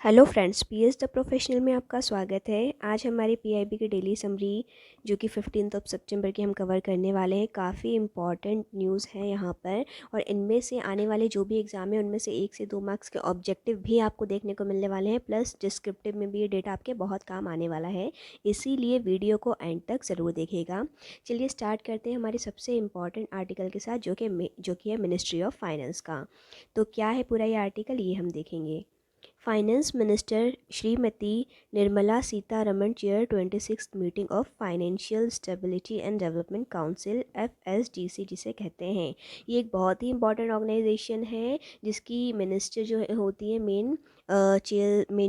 Hello friends, PS the professional में आपका स्वागत है। आज हमारी पीआईबी की डेली समरी जो कि 15 सितंबर की हम कवर करने वाले हैं। काफ़ी इंपॉर्टेंट न्यूज़ है यहाँ पर, और इनमें से आने वाले जो भी एग्ज़ाम है उनमें से 1 से 2 मार्क्स के ऑब्जेक्टिव भी आपको देखने को मिलने वाले हैं, प्लस डिस्क्रिप्टिव में भी ये डेटा आपके बहुत काम आने वाला है। इसीलिए वीडियो को एंड तक ज़रूर देखिएगा। चलिए स्टार्ट करते हैं हमारे सबसे इम्पॉर्टेंट आर्टिकल के साथ, जो कि है मिनिस्ट्री ऑफ फाइनेंस का। तो क्या है पूरा ये आर्टिकल, ये हम देखेंगे। Finance minister Shrimati Nirmala Sitharaman chair 26th meeting of financial stability and development council FSDC जिसे कहते हैं। ये एक बहुत ही इंपॉर्टेंट ऑर्गेनाइजेशन है जिसकी मिनिस्टर जो होती है मेन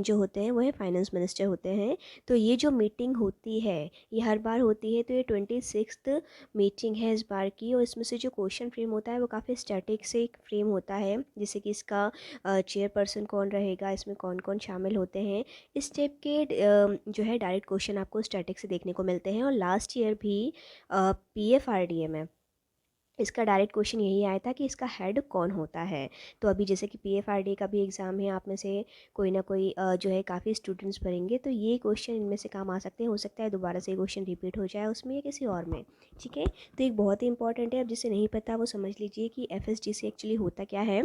जो होते हैं वो है फाइनेंस मिनिस्टर होते हैं। तो ये जो मीटिंग होती है ये हर बार होती है, तो ये 26th मीटिंग है इस बार की। और इसमें से जो क्वेश्चन फ्रेम होता है वो काफ़ी स्टैटिक से एक फ्रेम होता है, जैसे कि इसका चेयरपर्सन कौन रहेगा, इसमें कौन कौन शामिल होते हैं। इस टाइप के जो है डायरेक्ट क्वेश्चन आपको स्टैटिक से देखने को मिलते हैं। और लास्ट ईयर भी PFRDA में इसका डायरेक्ट क्वेश्चन यही आया था कि इसका हेड कौन होता है। तो अभी जैसे कि PFRDA का भी एग्ज़ाम है, आप में से कोई ना कोई जो है काफ़ी स्टूडेंट्स भरेंगे, तो ये क्वेश्चन इनमें से काम आ सकते हैं। हो सकता है दोबारा से क्वेश्चन रिपीट हो जाए उसमें या किसी और में। ठीक है, तो एक बहुत ही इंपॉर्टेंट है। अब जिसे नहीं पता वो समझ लीजिए कि FSDC एक्चुअली होता क्या है।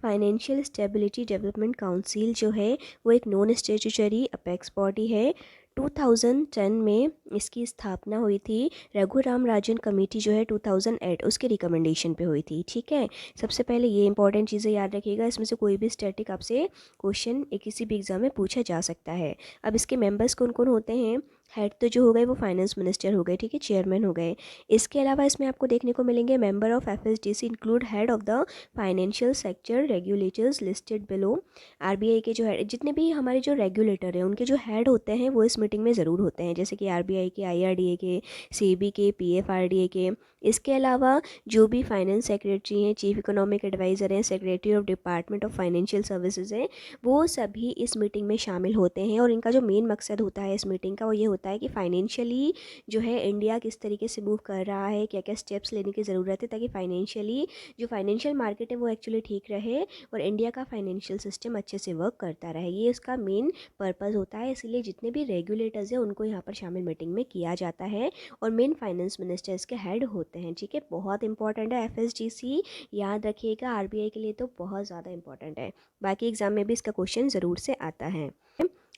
फाइनेंशियल स्टेबिलिटी डेवलपमेंट काउंसिल जो है वो एक नॉन स्टेचुटरी अपेक्स बॉडी है। 2010 में इसकी स्थापना हुई थी। रघुराम राजन कमेटी जो है 2008 उसके रिकमेंडेशन पे हुई थी। ठीक है, सबसे पहले ये इंपॉर्टेंट चीज़ें याद रखिएगा। इसमें से कोई भी स्टैटिक आपसे क्वेश्चन किसी भी एग्जाम में पूछा जा सकता है। अब इसके मेंबर्स कौन कौन होते हैं। हेड तो जो हो गए वो फाइनेंस मिनिस्टर हो गए, ठीक है, चेयरमैन हो गए। इसके अलावा इसमें आपको देखने को मिलेंगे member of FSDC include head of the financial sector regulators listed below. RBI के जो हेड, जितने भी हमारे जो रेगुलेटर हैं उनके जो हेड होते हैं वो इस मीटिंग में ज़रूर होते हैं, जैसे कि RBI के, IRDA के, SEBI के, PFRDA के। इसके अलावा जो भी फाइनेंस सेक्रेटरी हैं, चीफ इकोनॉमिक एडवाइज़र हैं, secretary of department of financial services हैं, वो सभी इस मीटिंग में शामिल होते हैं। और इनका जो मेन मकसद होता है इस मीटिंग का वो ये होता है कि फाइनेंशियली जो है इंडिया किस तरीके से मूव कर रहा है, क्या क्या स्टेप्स लेने की ज़रूरत है, ताकि फाइनेंशियली जो फाइनेंशियल मार्केट है वो एक्चुअली ठीक रहे और इंडिया का फाइनेंशियल सिस्टम अच्छे से वर्क करता रहे। ये इसका मेन पर्पज़ होता है। इसलिए जितने भी रेगुलेटर्स हैं उनको यहाँ पर शामिल मीटिंग में किया जाता है, और मेन फाइनेंस मिनिस्टर इसके हेड होते हैं। ठीक है, बहुत इंपॉर्टेंट है FSDC, याद रखिएगा। RBI के लिए तो बहुत ज़्यादा इंपॉर्टेंट है, बाकी एग्जाम में भी इसका क्वेश्चन ज़रूर से आता है।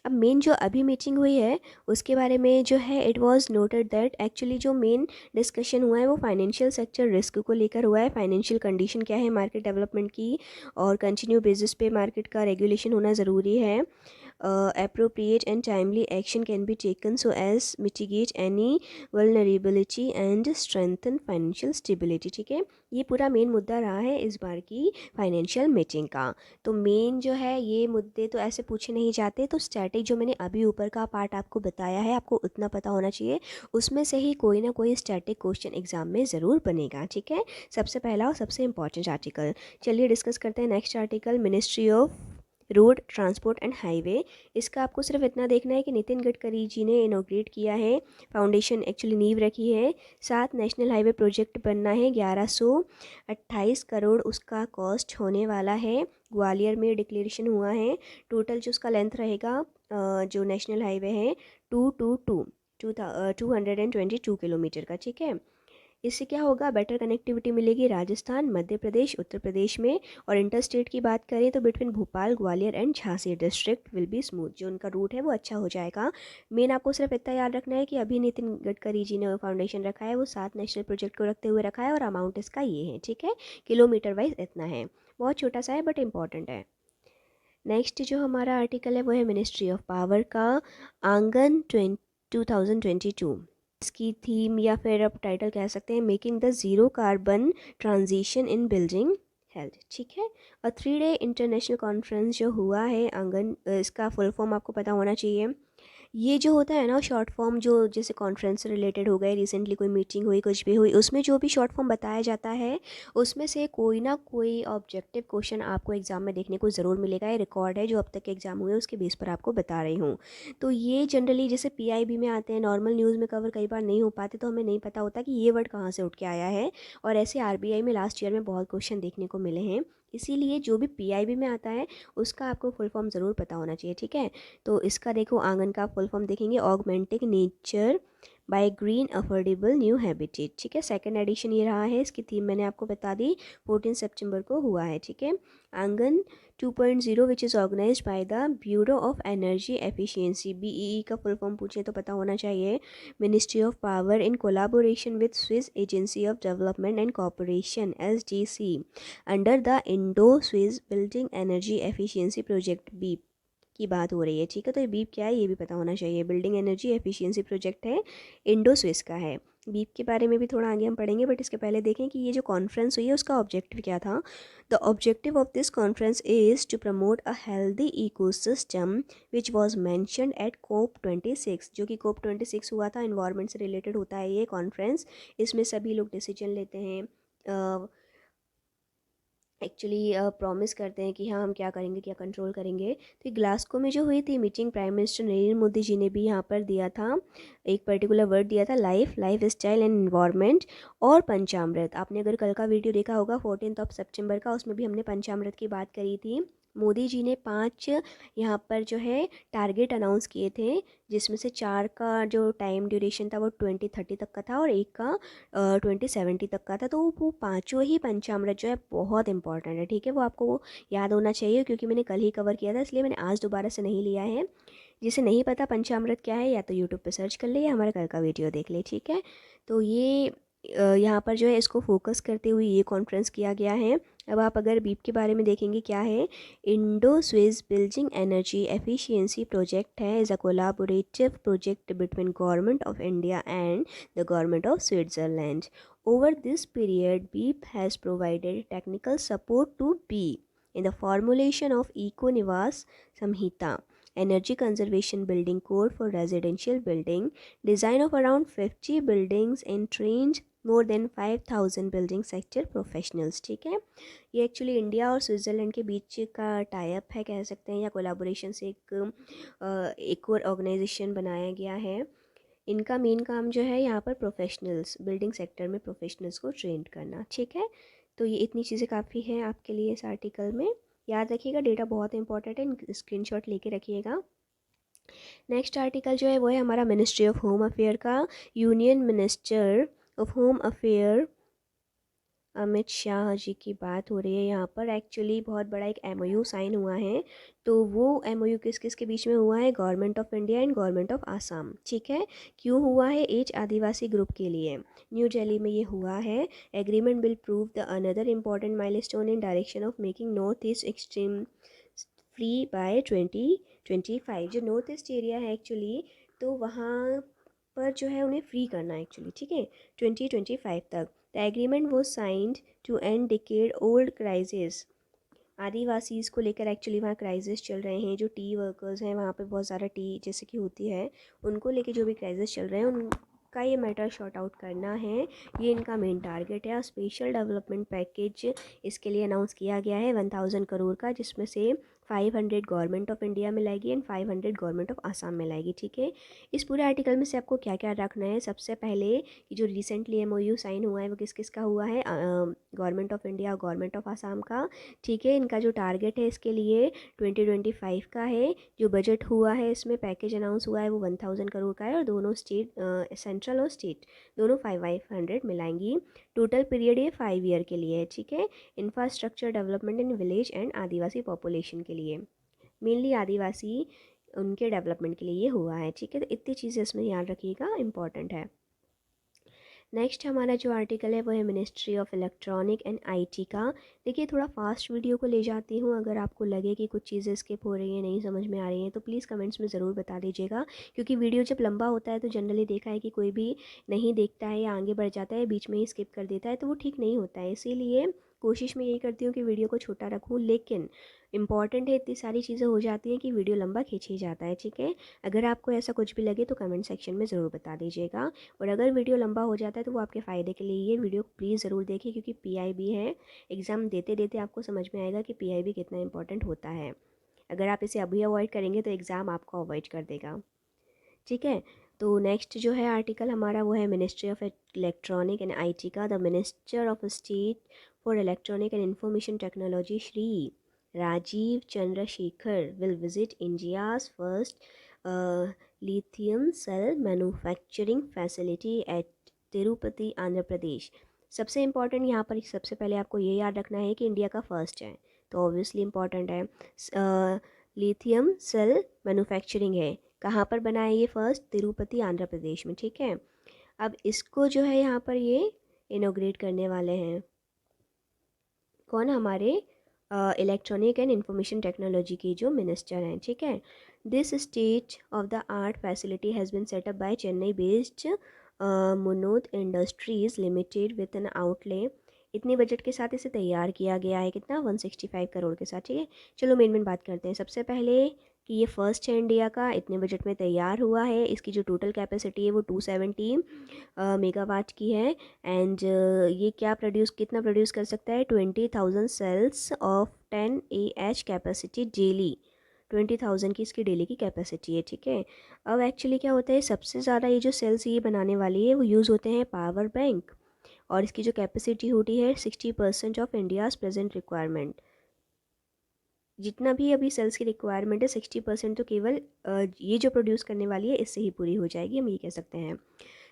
अब मेन जो अभी मीटिंग हुई है उसके बारे में जो है, it was noted that actually जो मेन डिस्कशन हुआ है वो फाइनेंशियल सेक्टर रिस्क को लेकर हुआ है। फाइनेंशियल कंडीशन क्या है मार्केट डेवलपमेंट की, और कंटिन्यू बेसिस पे मार्केट का रेगुलेशन होना ज़रूरी है। appropriate and timely action can be taken so as mitigate any vulnerability and strengthen financial stability। ठीक है, ये पूरा मेन मुद्दा रहा है इस बार की फाइनेंशियल मीटिंग का। तो मेन जो है ये मुद्दे तो ऐसे पूछे नहीं जाते, तो स्टैटिक जो मैंने अभी ऊपर का पार्ट आपको बताया है आपको उतना पता होना चाहिए, उसमें से ही कोई ना कोई स्टैटिक क्वेश्चन एग्जाम में ज़रूर बनेगा। ठीक है, सबसे पहला और सबसे इंपॉर्टेंट आर्टिकल। चलिए डिस्कस करते हैं next article, ministry of road transport and highway. इसका आपको सिर्फ इतना देखना है कि नितिन गडकरी जी ने इनोग्रेट किया है, फाउंडेशन एक्चुअली नींव रखी है। 7 नेशनल हाईवे प्रोजेक्ट बनना है, 1128 करोड़ उसका कॉस्ट होने वाला है। ग्वालियर में डिक्लेरेशन हुआ है। टोटल जो उसका लेंथ रहेगा जो नेशनल हाईवे है 222 किलोमीटर का। ठीक है, इससे क्या होगा, बेटर कनेक्टिविटी मिलेगी राजस्थान, मध्य प्रदेश, उत्तर प्रदेश में। और इंटर स्टेट की बात करें तो between Bhopal, Gwalior and Jhansi district will be smooth, जो उनका रूट है वो अच्छा हो जाएगा। मेन आपको सिर्फ इतना याद रखना है कि अभी नितिन गडकरी जी ने फाउंडेशन रखा है वो 7 नेशनल प्रोजेक्ट को रखते हुए रखा है, और अमाउंट इसका ये है। ठीक है, किलोमीटर वाइज इतना है, बहुत छोटा सा है बट इंपॉर्टेंट है। नेक्स्ट जो हमारा आर्टिकल है वो है मिनिस्ट्री ऑफ पावर का, आंगन 2022। इसकी थीम या फिर आप टाइटल कह सकते हैं, making the zero carbon transition in building health. ठीक है, और 3 डे इंटरनेशनल कॉन्फ्रेंस जो हुआ है आंगन, इसका फुल फॉर्म आपको पता होना चाहिए। ये जो होता है ना शॉर्ट फॉर्म, जो जैसे कॉन्फ्रेंस से रिलेटेड हो गए, रिसेंटली कोई मीटिंग हुई, कुछ भी हुई, उसमें जो भी शॉर्ट फॉर्म बताया जाता है उसमें से कोई ना कोई ऑब्जेक्टिव क्वेश्चन आपको एग्जाम में देखने को ज़रूर मिलेगा। ये रिकॉर्ड है जो अब तक के एग्जाम हुए उसके बेस पर आपको बता रही हूँ। तो ये जनरली जैसे PIB में आते हैं, नॉर्मल न्यूज़ में कवर कई बार नहीं हो पाते, तो हमें नहीं पता होता कि ये वर्ड कहाँ से उठ के आया है। और ऐसे RBI में लास्ट ईयर में बहुत क्वेश्चन देखने को मिले हैं इसीलिए जो भी पीआईबी में आता है उसका आपको फुल फॉर्म ज़रूर पता होना चाहिए, ठीक है। तो इसका देखो आंगन का फुल फॉर्म देखेंगे, augmenting nature by green affordable new habitat, ठीक है। सेकंड एडिशन ये रहा है, इसकी थीम मैंने आपको बता दी, 14 सितंबर को हुआ है, ठीक है। Aangan 2.0 which is organized by the bureau of energy efficiency, BEE का फुल फॉर्म पूछे तो पता होना चाहिए, ministry of power in collaboration with Swiss agency of development and cooperation SDC under the Indo Swiss building energy efficiency project BEEP की बात हो रही है, ठीक है। तो ये बीप क्या है ये भी पता होना चाहिए, बिल्डिंग एनर्जी एफिशिएंसी प्रोजेक्ट है, इंडो स्विस का है। बीप के बारे में भी थोड़ा आगे हम पढ़ेंगे, बट इसके पहले देखें कि ये जो कॉन्फ्रेंस हुई है उसका ऑब्जेक्टिव क्या था। The objective of this conference is to promote a healthy ecosystem which was mentioned at COP26, जो कि COP26 हुआ था, इन्वायरमेंट से रिलेटेड होता है ये कॉन्फ्रेंस। इसमें सभी लोग डिसीजन लेते हैं, एक्चुअली प्रॉमिस करते हैं कि हाँ हम क्या करेंगे, क्या कंट्रोल करेंगे। तो ग्लासगो में जो हुई थी meeting, prime minister Narendra Modi ji ने भी यहाँ पर दिया था, एक पर्टिकुलर वर्ड दिया था, लाइफ स्टाइल एंड एनवायरनमेंट और पंचामृत। आपने अगर कल का वीडियो देखा होगा 14 सितंबर का, उसमें भी हमने पंचामृत की बात करी थी। मोदी जी ने 5 यहाँ पर जो है टारगेट अनाउंस किए थे, जिसमें से 4 का जो टाइम ड्यूरेशन था वो 2030 तक का था और एक का 2070 तक का था। तो वो पांचों ही पंचामृत जो है बहुत इंपॉर्टेंट है, ठीक है। वो आपको याद होना चाहिए, क्योंकि मैंने कल ही कवर किया था, इसलिए मैंने आज दोबारा से नहीं लिया है। जिसे नहीं पता पंचामृत क्या है, या तो यूट्यूब पे सर्च कर ले या हमारा कल का वीडियो देख ले, ठीक है। तो ये यहाँ पर जो है इसको फोकस करते हुए ये कॉन्फ्रेंस किया गया है। अब आप अगर बीप के बारे में देखेंगे क्या है, Indo Swiss building energy efficiency project है, is a collaborative project between government of India and the government of Switzerland. Over this period, BEEP has provided technical support to B in the formulation of Eco-Nivas Samhita, Energy Conservation Building Code for Residential Building, design of around 50 buildings and trained more than 5000 building sector professionals, ठीक है। ये actually India और Switzerland के बीच का tie up है कह सकते हैं, या कोलाबोरेशन से एक और ऑर्गेनाइजेशन बनाया गया है। इनका मेन काम जो है यहाँ पर प्रोफेशनल्स, बिल्डिंग सेक्टर में प्रोफेशनल्स को ट्रेंड करना, ठीक है। तो ये इतनी चीज़ें काफ़ी हैं आपके लिए इस आर्टिकल में, याद रखिएगा, डेटा बहुत इंपॉर्टेंट है, स्क्रीनशॉट लेके रखिएगा। नेक्स्ट आर्टिकल जो है वो है हमारा मिनिस्ट्री ऑफ होम अफेयर का, union minister of home affair Amit Shah ji की बात हो रही है यहाँ पर। एक्चुअली बहुत बड़ा एक एमओयू साइन हुआ है, तो वो एमओयू किस किस के बीच में हुआ है, government of India and government of Assam, ठीक है। क्यों हुआ है, एज आदिवासी ग्रुप के लिए, न्यू दिल्ली में ये हुआ है। Agreement will prove the another important milestone in direction of making north east extreme free by 2025। जो नॉर्थ ईस्ट एरिया है एक्चुअली, तो वहाँ पर जो है उन्हें फ्री करना है एक्चुअली, ठीक है, 2025 तक। The agreement was signed to end decade old crisis, Adivasis को लेकर एक्चुअली वहाँ क्राइसिस चल रहे हैं, जो टी वर्कर्स हैं वहाँ पे बहुत ज़्यादा टी जैसे कि होती है, उनको लेके जो भी क्राइसिस चल रहे हैं उनका ये मैटर शॉर्ट आउट करना है, ये इनका मेन टारगेट है। स्पेशल डेवलपमेंट पैकेज इसके लिए अनाउंस किया गया है 1000 करोड़ का, जिसमें से 500 गवर्नमेंट ऑफ इंडिया में लाएगी एंड 500 गवर्नमेंट ऑफ आसाम में लाएगी, ठीक है। इस पूरे आर्टिकल में से आपको क्या क्या रखना है, सबसे पहले कि जो रिसेंटली एमओयू साइन हुआ है वो किस किस का हुआ है, गवर्नमेंट ऑफ इंडिया और गवर्नमेंट ऑफ आसाम का, ठीक है। इनका जो टारगेट है इसके लिए 2025 का है। जो बजट हुआ है इसमें पैकेज अनाउंस हुआ है वो 1000 करोड़ का है, और दोनों स्टेट, सेंट्रल और स्टेट दोनों 500 मिलाएंगी। टोटल पीरियड ये 5 ईयर के लिए है, ठीक है। Infrastructure development in village and Adivasi population के लिए, मेनली आदिवासी उनके डेवलपमेंट के लिए ये हुआ है, ठीक है। तो इतनी चीज़ें इसमें याद रखिएगा, इंपॉर्टेंट है। नेक्स्ट हमारा जो आर्टिकल है वो है ministry of electronic and IT का। देखिए थोड़ा फास्ट वीडियो को ले जाती हूँ, अगर आपको लगे कि कुछ चीज़ें स्किप हो रही हैं, नहीं समझ में आ रही हैं, तो प्लीज़ कमेंट्स में ज़रूर बता दीजिएगा, क्योंकि वीडियो जब लंबा होता है तो जनरली देखा है कि कोई भी नहीं देखता है या आगे बढ़ जाता है, बीच में ही स्किप कर देता है, तो वो ठीक नहीं होता है। इसीलिए कोशिश मैं यही करती हूँ कि वीडियो को छोटा रखूँ, लेकिन इंपॉर्टेंट है, इतनी सारी चीज़ें हो जाती हैं कि वीडियो लंबा खींच ही जाता है, ठीक है। अगर आपको ऐसा कुछ भी लगे तो कमेंट सेक्शन में ज़रूर बता दीजिएगा, और अगर वीडियो लंबा हो जाता है तो वो आपके फ़ायदे के लिए, ये वीडियो प्लीज़ ज़रूर देखिए, क्योंकि पीआईबी है, एग्ज़ाम देते देते आपको समझ में आएगा कि पीआईबी कितना इंपॉर्टेंट होता है। अगर आप इसे अभी अवॉइड करेंगे तो एग्ज़ाम आपको अवॉइड कर देगा, ठीक है। तो नेक्स्ट जो है आर्टिकल हमारा वो है ministry of electronic and IT का। The minister of state for Electronic and Information Technology, Shri Rajiv Chandrasekhar, will visit India's first lithium cell manufacturing facility at Tirupati Andhra Pradesh. सबसे इम्पॉर्टेंट यहाँ पर सबसे पहले आपको ये याद रखना है कि इंडिया का फर्स्ट है, तो ऑब्वियसली इम्पॉर्टेंट है। लिथियम सेल मैन्युफैक्चरिंग है, कहाँ पर बना है ये? फर्स्ट तिरुपति आंध्र प्रदेश में, ठीक है। अब इसको जो है यहाँ पर ये इनोग्रेट करने वाले हैं कौन? हमारे इलेक्ट्रॉनिक एंड इंफॉर्मेशन टेक्नोलॉजी की जो मिनिस्टर हैं, ठीक है। This state of the art facility has been set up by Chennai based Munoth industries limited with an outlay, इतनी बजट के साथ इसे तैयार किया गया है, कितना? 165 करोड़ के साथ, ठीक है। चलो मेन बात करते हैं। सबसे पहले कि ये फर्स्ट है इंडिया का, इतने बजट में तैयार हुआ है। इसकी जो टोटल कैपेसिटी है वो 270 मेगावाट की है। एंड ये कितना प्रोड्यूस कर सकता है? 20,000 cells of 10 AH capacity daily. 20,000 की इसकी डेली की कैपेसिटी है, ठीक है। अब एक्चुअली क्या होता है, सबसे ज़्यादा ये जो सेल्स ये बनाने वाली है वो यूज़ होते हैं पावर बैंक, और इसकी जो कैपेसिटी होती है 60% ऑफ इंडियाज़ प्रेजेंट रिक्वायरमेंट। जितना भी अभी सेल्स की रिक्वायरमेंट है 60% तो केवल ये जो प्रोड्यूस करने वाली है इससे ही पूरी हो जाएगी, हम ये कह सकते हैं।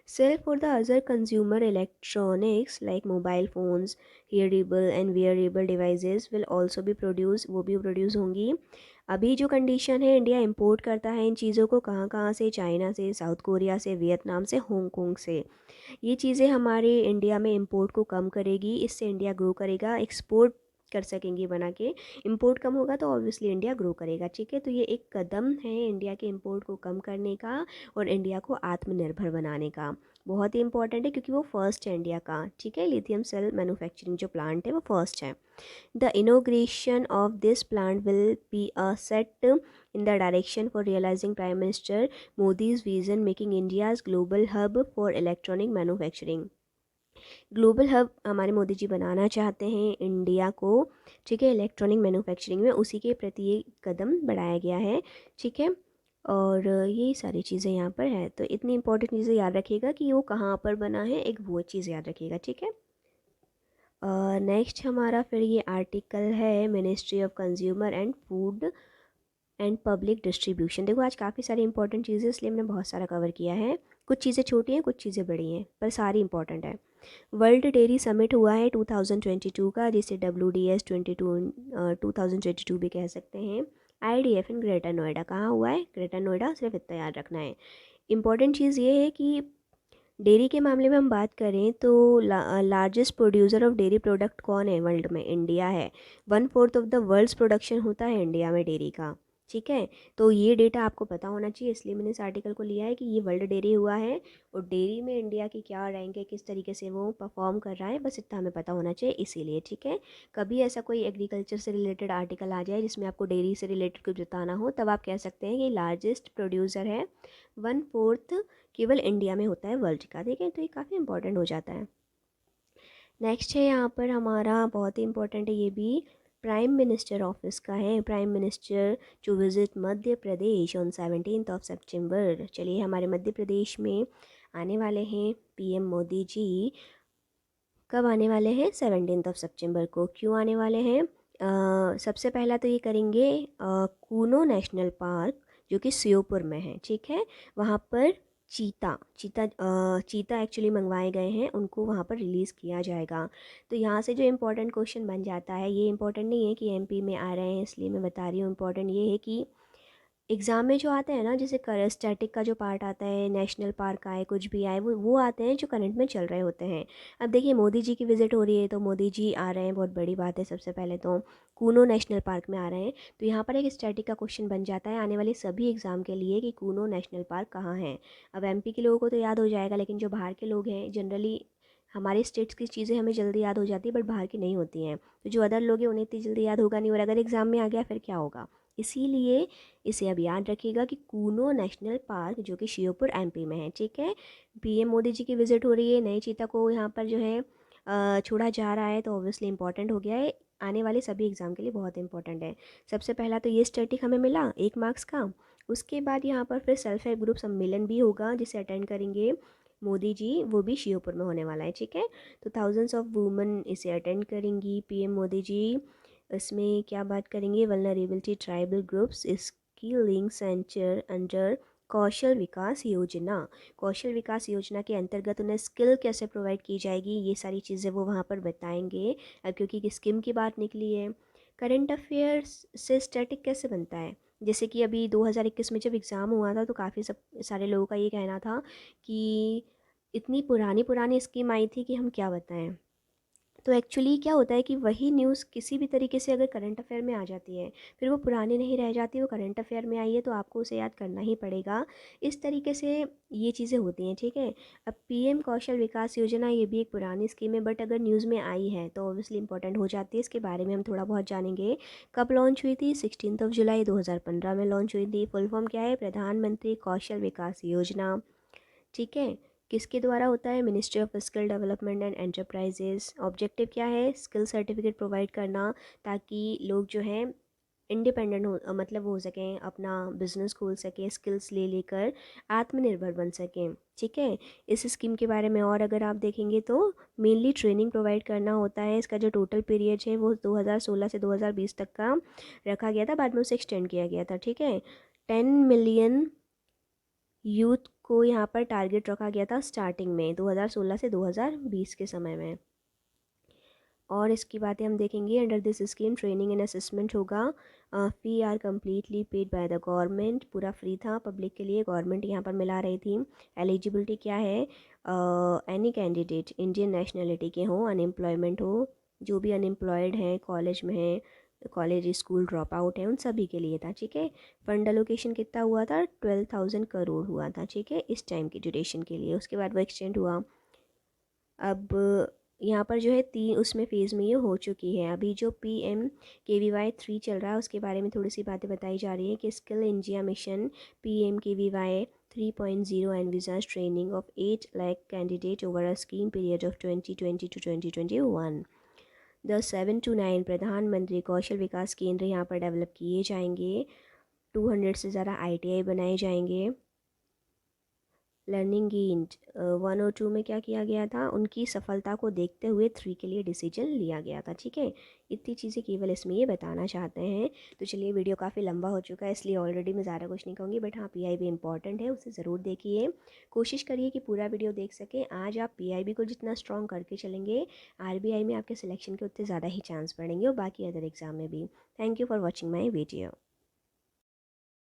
Cell for the other consumer electronics like mobile phones, hearable and wearable devices will also भी प्रोड्यूस, वो भी प्रोड्यूस होंगी। अभी जो कंडीशन है, इंडिया इंपोर्ट करता है इन चीज़ों को कहाँ कहाँ से? चाइना से, साउथ कोरिया से, वियतनाम से, हांगकांग से। ये चीज़ें हमारे इंडिया में इंपोर्ट को कम करेगी, इससे इंडिया ग्रो करेगा, एक्सपोर्ट कर सकेंगे बना के। इंपोर्ट कम होगा तो ऑब्वियसली इंडिया ग्रो करेगा, ठीक है। तो ये एक कदम है इंडिया के इंपोर्ट को कम करने का और इंडिया को आत्मनिर्भर बनाने का। बहुत ही इंपॉर्टेंट है क्योंकि वो फर्स्ट है इंडिया का, ठीक है। लिथियम सेल मैन्युफैक्चरिंग जो प्लांट है वो फर्स्ट है। The inauguration of this plant will be a set in the direction for realizing prime minister Modi's vision making India's global hub for electronic manufacturing. Global hub हमारे मोदी जी बनाना चाहते हैं India को, ठीक है, इलेक्ट्रॉनिक मैन्युफैक्चरिंग में। उसी के प्रति ये कदम बढ़ाया गया है, ठीक है। और ये सारी चीज़ें यहाँ पर है, तो इतनी इंपॉर्टेंट चीज़ें याद रखिएगा कि वो कहाँ पर बना है, एक वो चीज़ याद रखिएगा, ठीक है। नेक्स्ट हमारा फिर ये आर्टिकल है ministry of consumer and food and public distribution. देखो आज काफ़ी सारी इंपॉर्टेंट चीज़ें, इसलिए मैंने बहुत सारा कवर किया है। कुछ चीज़ें छोटी हैं, कुछ चीज़ें बड़ी हैं, पर सारी इंपॉर्टेंट है। वर्ल्ड डेयरी समिट हुआ है 2022 का, जिसे WDS 2022 भी कह सकते हैं। IDF इन ग्रेटर नोएडा, कहाँ हुआ है? ग्रेटर नोएडा, सिर्फ इतना याद रखना है। इम्पॉर्टेंट चीज़ ये है कि डेयरी के मामले में हम बात करें तो largest producer of dairy product कौन है वर्ल्ड में? इंडिया है। 1/4 ऑफ द वर्ल्ड्स प्रोडक्शन होता है इंडिया में डेयरी का, ठीक है। तो ये डेटा आपको पता होना चाहिए, इसलिए मैंने इस आर्टिकल को लिया है कि ये वर्ल्ड डेयरी हुआ है और डेयरी में इंडिया की क्या रैंक है, किस तरीके से वो परफॉर्म कर रहा है, बस इतना हमें पता होना चाहिए, इसीलिए, ठीक है। कभी ऐसा कोई एग्रीकल्चर से रिलेटेड आर्टिकल आ जाए जिसमें आपको डेयरी से रिलेटेड कुछ बताना हो, तब आप कह सकते हैं कि लार्जेस्ट प्रोड्यूसर है, 1/4 केवल इंडिया में होता है वर्ल्ड का, ठीक है। तो ये काफ़ी इंपॉर्टेंट हो जाता है। नेक्स्ट है यहाँ पर हमारा, बहुत ही इंपॉर्टेंट है ये भी, प्राइम मिनिस्टर ऑफिस का है। Prime minister to visit Madhya Pradesh on 17 सितंबर। चलिए, हमारे मध्य प्रदेश में आने वाले हैं PM मोदी जी। कब आने वाले हैं? 17 सितंबर को। क्यों आने वाले हैं? सबसे पहला तो ये करेंगे कूनो नेशनल पार्क, जो कि श्योपुर में है, ठीक है। वहाँ पर चीता एक्चुअली मंगवाए गए हैं, उनको वहाँ पर रिलीज़ किया जाएगा। तो यहाँ से जो इम्पोर्टेंट क्वेश्चन बन जाता है, ये इम्पोर्टेंट नहीं है कि MP में आ रहे हैं इसलिए मैं बता रही हूँ, इम्पोर्टेंट ये है कि एग्ज़ाम में जो आते हैं ना, जैसे स्टैटिक का जो पार्ट आता है, नेशनल पार्क आए, कुछ भी आए, वो आते हैं जो करंट में चल रहे होते हैं। अब देखिए मोदी जी की विज़िट हो रही है तो मोदी जी आ रहे हैं, बहुत बड़ी बात है। सबसे पहले तो कूनो नेशनल पार्क में आ रहे हैं, तो यहाँ पर एक स्टैटिक का क्वेश्चन बन जाता है आने वाले सभी एग्ज़ाम के लिए कि कूनो नेशनल पार्क कहाँ है। अब MP के लोगों को तो याद हो जाएगा, लेकिन जो बाहर के लोग हैं, जनरली हमारे स्टेट्स की चीज़ें हमें जल्दी याद हो जाती है बट बाहर की नहीं होती हैं, तो जो अदर लोग हैं उन्हें इतनी जल्दी याद होगा नहीं, और अगर एग्ज़ाम में आ गया फिर क्या होगा। इसीलिए इसे अब याद रखिएगा कि कूनो नेशनल पार्क, जो कि श्योपुर MP में है, ठीक है। PM मोदी जी की विज़िट हो रही है, नए चीता को यहाँ पर जो है छोड़ा जा रहा है, तो ऑब्वियसली इंपॉर्टेंट हो गया है, आने वाले सभी एग्ज़ाम के लिए बहुत इंपॉर्टेंट है। सबसे पहला तो ये स्टैटिक हमें मिला 1 मार्क्स का। उसके बाद यहाँ पर फिर सेल्फ हेल्प ग्रुप सम्मेलन भी होगा जिसे अटेंड करेंगे मोदी जी, वो भी श्योपुर में होने वाला है, ठीक है। तो थाउजेंड्स ऑफ वुमेन इसे अटेंड करेंगी, पीएम मोदी जी इसमें क्या बात करेंगे, vulnerability tribal groups skill link centre under Kaushal Vikas Yojana. Kaushal Vikas योजना के अंतर्गत उन्हें स्किल कैसे प्रोवाइड की जाएगी, ये सारी चीज़ें वो वहाँ पर बताएंगे। अब क्योंकि स्कीम की बात निकली है, करंट अफेयर्स से स्टैटिक कैसे बनता है। जैसे कि अभी 2021 में जब एग्ज़ाम हुआ था तो काफ़ी सब सारे लोगों का ये कहना था कि इतनी पुरानी पुरानी स्कीम आई थी कि हम क्या बताएं। तो एक्चुअली क्या होता है कि वही न्यूज़ किसी भी तरीके से अगर करंट अफेयर में आ जाती है, फिर वो पुरानी नहीं रह जाती, वो करंट अफेयर में आई है तो आपको उसे याद करना ही पड़ेगा। इस तरीके से ये चीज़ें होती हैं, ठीक है। अब पीएम कौशल विकास योजना, ये भी एक पुरानी स्कीम है, बट अगर न्यूज़ में आई है तो ऑब्वियसली इंपॉर्टेंट हो जाती है। इसके बारे में हम थोड़ा बहुत जानेंगे। कब लॉन्च हुई थी, 16 जुलाई 2015 में लॉन्च हुई थी। फुल फॉर्म क्या है, प्रधानमंत्री कौशल विकास योजना, ठीक है। किसके द्वारा होता है, ministry of skill development and enterprises. Objective क्या है, स्किल सर्टिफिकेट प्रोवाइड करना, ताकि लोग जो हैं इंडिपेंडेंट हो, मतलब हो सकें, अपना बिजनेस खोल सकें, स्किल्स ले लेकर आत्मनिर्भर बन सकें, ठीक है। इस स्कीम के बारे में और अगर आप देखेंगे तो मेनली ट्रेनिंग प्रोवाइड करना होता है। इसका जो टोटल पीरियड है वो 2016 से 2020 तक का रखा गया था, बाद में उसे एक्सटेंड किया गया था, ठीक है। 10 मिलियन यूथ को यहाँ पर टारगेट रखा गया था स्टार्टिंग में 2016 से 2020 के समय में। और इसकी बातें हम देखेंगे। Under this scheme training and assessment होगा, fee are completely paid by the government, पूरा फ्री था पब्लिक के लिए, गवर्नमेंट यहाँ पर मिला रही थी। एलिजिबिलिटी क्या है, एनी कैंडिडेट इंडियन नेशनलिटी के हों, अनएम्प्लॉयमेंट हो, जो भी अनएम्प्लॉयड हैं, कॉलेज में हैं, कॉलेज स्कूल ड्रॉप आउट है, उन सभी के लिए था, ठीक है। फंड एलोकेशन कितना हुआ था, 12,000 करोड़ हुआ था, ठीक है, इस टाइम की ड्यूरेशन के लिए। उसके बाद वो एक्सटेंड हुआ। अब यहाँ पर जो है तीन उसमें फ़ेज़ में ये हो चुकी है। अभी जो PMKVY 3 चल रहा है उसके बारे में थोड़ी सी बातें बताई जा रही हैं कि skill India mission PMKVY 3.0 envisages training of 8 lakh candidate over a scheme period of 2020 to 2021। द 7 to 9 प्रधानमंत्री कौशल विकास केंद्र यहाँ पर डेवलप किए जाएंगे। 200 से ज़्यादा ITI बनाए जाएंगे। लर्निंग गेन्ड 1 और 2 में क्या किया गया था, उनकी सफलता को देखते हुए 3 के लिए डिसीजन लिया गया था, ठीक है। इतनी चीज़ें केवल इसमें ये बताना चाहते हैं। तो चलिए, वीडियो काफ़ी लंबा हो चुका है इसलिए ऑलरेडी मैं ज़्यादा कुछ नहीं कहूँगी, बट हाँ, PIB इंपॉर्टेंट है, उसे ज़रूर देखिए। कोशिश करिए कि पूरा वीडियो देख सकें। आज आप PIB को जितना स्ट्रॉन्ग करके चलेंगे, RBI में आपके सिलेक्शन के उतने ज़्यादा ही चांस बढ़ेंगे, और बाकी अदर एग्ज़ाम में भी। Thank you for watching my video.